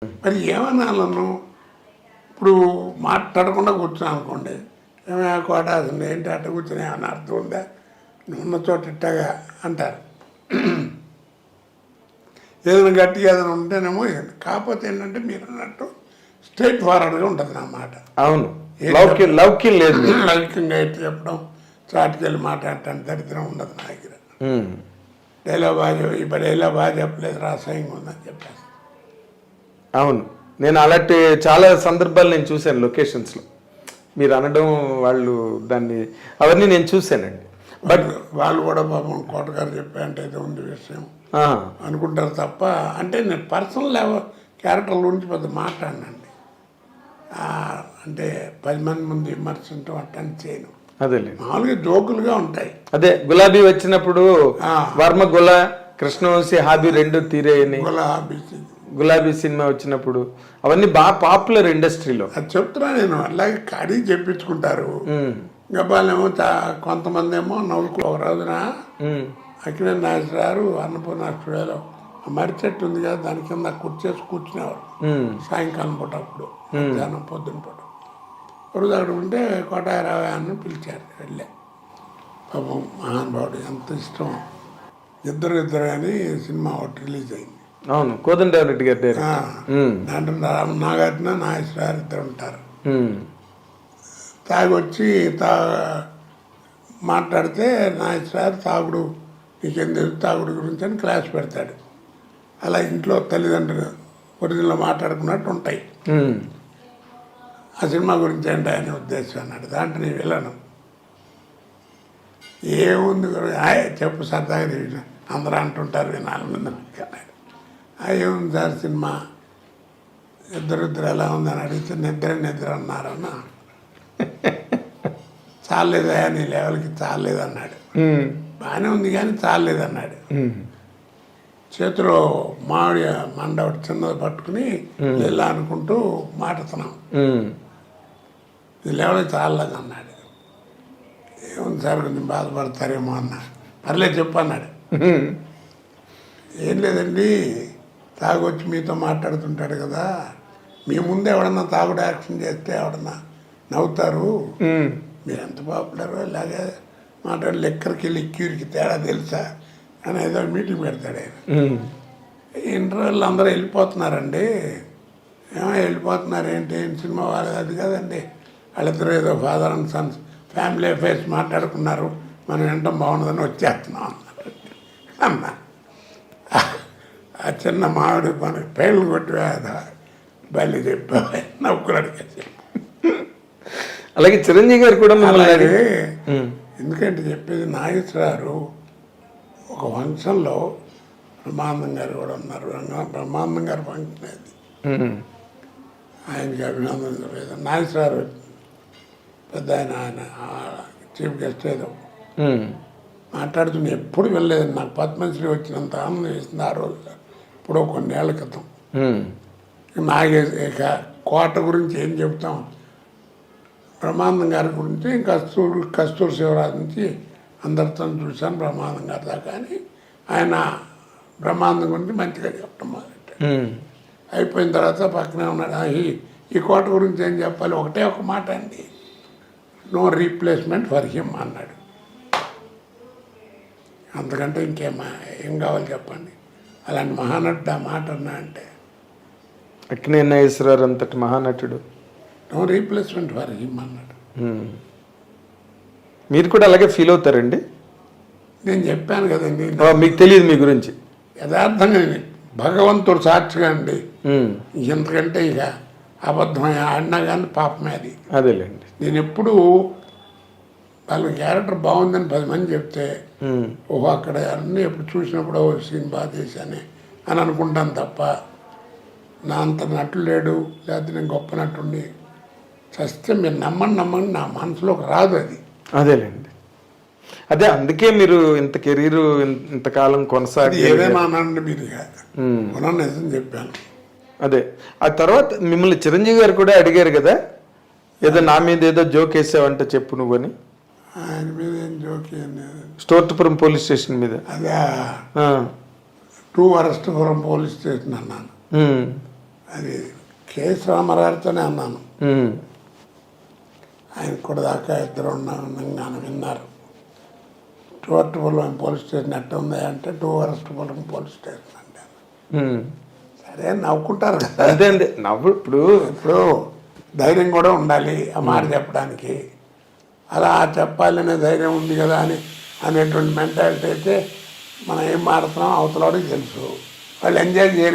మరి ఏమనాలను ఇప్పుడు మాట్లాడకుండా కూర్చున్నాను అనుకోండి, ఏమైనా కోట అసలు ఏంటి అట్ట కూర్చుని ఏమైనా అర్థం ఉందా, నువ్వు ఉన్న చోట ఇట్టగా అంటారు. ఏదైనా గట్టిగా ఏదైనా ఉంటేనేమో కాకపోతే ఏంటంటే మీరు అన్నట్టు స్ట్రైట్ ఫార్వర్డ్గా ఉంటుంది నా మాట. అవును, లౌక్యం లేదు, లౌక్యంగా అయితే చెప్పడం, చాటుకెళ్ళి మాట్లాడటానికి దరిద్రం ఉండదు నా దగ్గర. డైలాగ్ బాగా ఇప్పుడు డైలాగ్ బాగా చెప్పలేదు, రాసాయంగా ఉందని చెప్పేసి. అవును, నేను అలాంటి చాలా సందర్భాలు నేను చూశాను లొకేషన్స్లో. మీరు అనడం వాళ్ళు దాన్ని అవన్నీ నేను చూశానండి. బట్ వాళ్ళు కూడా పాపం కోటగారు చెప్పారంటే ఏదో ఉంది విషయం అనుకుంటారు తప్ప, అంటే నేను పర్సనల్ క్యారెక్టర్ గురించి పెద్ద మాట్లాడినండి. అంటే 10 మంది ముందు విమర్శించడం అట్టని చేయను. అదే మామూలుగా జోకులుగా ఉంటాయి. అదే గులాబీ వచ్చినప్పుడు వర్మ గుల కృష్ణవంశీ హాబీ రెండు తీరేయని, గులాబీ సినిమా వచ్చినప్పుడు అవన్నీ బాగా పాపులర్ ఇండస్ట్రీలో. అది చెప్తున్నా నేను. అలాగే కడిగి చెప్పించుకుంటారు. గబ్బాలేమో కొంతమంది ఏమో నవ్వుకు. ఒక రోజున అక్కినే నాగేశ్వరరావు అన్నపూర్ణ స్టూడియోలో మర్రి చెట్టు ఉంది కదా, దాని కింద కుర్చేసి కూర్చునేవారు సాయంకాలం పూట. అప్పుడు మధ్యాహ్నం పొద్దున పూట రోజు అక్కడ ఉంటే కోటారావు అని పిలిచారు. వెళ్ళే పాపం మహానుభావుడు ఎంత ఇష్టం. ఇద్దరు అని సినిమా ఒకటి రిలీజ్ అయింది. అవును, కోదండరామిరెడ్డి గారి దాంట్లో నాగార్జున నాగేశ్వరరావు ఇద్దరు ఉంటారు. తాగొచ్చి మాట్లాడితే నాగేశ్వరరావు తాగుడు నీకేం తెలుసు తాగుడు గురించి అని క్లాస్ పెడతాడు. అలా ఇంట్లో తల్లిదండ్రులు ఒరిజినల్ మాట్లాడుకున్నట్టు ఉంటాయి. ఆ సినిమా గురించి ఏంటి ఆయన ఉద్దేశం అన్నాడు. దాంట్లో నేను వెళ్ళను. ఏముంది చెప్పు సరదాగా అందరూ అంటుంటారు వినాలి ముందు అన్నాడు. ఏముంది సార్ సినిమా, ఇద్దరు ఎలా ఉందని అడిగితే నిద్ర అన్నారన్న. చాలేదా నీ లెవెల్కి చాలేదన్నాడు. బాగానే ఉంది కానీ చాలేదన్నాడు. చేతిలో మామిడి మండ ఒకటి చిన్నది పట్టుకుని ఇలా అనుకుంటూ మాట్లాడుతున్నాం. ఇది లెవెల్కి చాలలేదు అన్నాడు. ఏముంది సార్ కొంచెం బాధపడతారేమో అన్నాడు. పర్లేదు చెప్పు అన్నాడు. ఏం లేదండి, తాగొచ్చి మీతో మాట్లాడుతుంటాడు కదా, మీ ముందు ఎవడన్నా తాగుడు యాక్షన్ చేస్తే ఎవడన్నా నవ్వుతారు, మీరు ఎంత పాపులరో ఇలాగే మాట్లాడి లెక్కరికి లిక్యూరికి తేడా తెలుసా అని ఏదో మీటింగ్ పెడతాడు ఆయన. ఇంటర్వ్యూలు అందరూ వెళ్ళిపోతున్నారండి. వెళ్ళిపోతున్నారు ఏంటి సినిమా వాళ్ళది అది కదండి, వాళ్ళిద్దరూ ఏదో father and Sons family affairs మాట్లాడుకున్నారు, మనం వినటం బాగుండదని వచ్చేస్తున్నాం అన్నారు. అన్నా ఆ చిన్న మామిడి మనకి పేర్లు కొట్టి బయలు చెప్పా నవ్వుకున్నాడు. అలాగే చిరంజీవి గారు కూడా ఎందుకంటే చెప్పేది నాగేశ్వరరావు ఒక ఫంక్షన్లో బ్రహ్మానందం గారు కూడా ఉన్నారు. బ్రహ్మానందం గారు ఫంక్షన్ అది, ఆయనకి అభినందన నాగేశ్వరరావు పెద్ద ఆయన చీఫ్ గెస్ట్ ఏదో మాట్లాడుతున్నా. ఎప్పుడు వెళ్ళలేదు, నాకు పద్మశ్రీ వచ్చినంత ఆనందం వేసింది ఆ రోజు, ఇప్పుడు కొన్నేళ్ల క్రితం. ఇక కోట గురించి ఏం చెప్తాం, బ్రహ్మానందం గారి గురించి కస్తూరి శివరాజు నుంచి అందరితో చూశాను బ్రహ్మానందం గారి దాకా. అని ఆయన బ్రహ్మానందం గురించి మంచిగా చెప్పడం మొదలెట్టాడు. అయిపోయిన తర్వాత పక్కనే ఉన్నాడు. ఈ కోట గురించి ఏం చెప్పాలి, ఒకటే ఒక మాట అండి, నో రీప్లేస్మెంట్ ఫర్ హిమ్ అన్నాడు. అంతకంటే ఏం కావాలి చెప్పండి. అలాంటి మహానటుడు ఆ మాట అన్నా అంటే, అక్కినే నాగేశ్వరరావు అంతటి మహానటుడు, నో రీప్లేస్మెంట్ ఫర్ హిమ్ అన్నాడు. మీరు కూడా అలాగే ఫీల్ అవుతారండి? నేను చెప్పాను కదండి, మీకు తెలియదు మీ గురించి. యథార్థంగా భగవంతుడు సాక్షిగా అండి, ఎంతకంటే ఇక అబద్ధమై ఆడినా కానీ పాపమే అది. అదేలేండి, నేను ఎప్పుడు వాళ్ళ క్యారెక్టర్ బాగుందని 10 మంది చెప్తే ఓహో అక్కడ అన్నీ ఎప్పుడు చూసినప్పుడు ఓ సీన్ బాగా చేశానే అని అనుకుంటాను తప్ప, నా అంత నటుడు లేడు, లేకపోతే నేను గొప్ప నటుండి చస్తే మీరు నమ్మండి నా మనసులోకి రాదు అది. అదేలేండి, అదే అందుకే మీరు ఇంత కెరీర్ ఇంతకాలం కొనసాగి ఏదైనా అనండి మీరు నిజం చెప్పాను. అదే ఆ తర్వాత మిమ్మల్ని చిరంజీవి గారు కూడా అడిగారు కదా, ఏదో నా మీద ఏదో జోక్ వేసావంటే చెప్పు నువ్వని. ఆయన మీద ఏం జోక్ స్టోర్పురం పోలీస్ స్టేషన్ మీద, అదే 2 అరెస్ట్పురం పోలీస్ స్టేషన్ అన్నాను. అది కేఎస్ రామారావుతోనే అన్నాను. ఉమ్. ఆయన కూడా దాకా ఇద్దరు ఉన్నాను విన్నారు. 2 అక్టోబర్లో పోలీస్ స్టేషన్ ఎట్ట ఉంది అంటే 2 అక్టోబర్లో పోలీస్ స్టేషన్ అంటే ఉమ్. సరే నవ్వుకుంటారు కదా. అంతే అంతే నవ్వు ఇప్పుడు ధైర్యం కూడా ఉండాలి ఆ మాట చెప్పడానికి. అలా చెప్పాలనే ధైర్యం ఉంది కదా అనేటువంటి మెంటాలిటీ అయితే మనం ఏం మాడుతున్నాం అవతలవాడికి తెలుసు. వాళ్ళు ఎంజాయ్ చేయరు.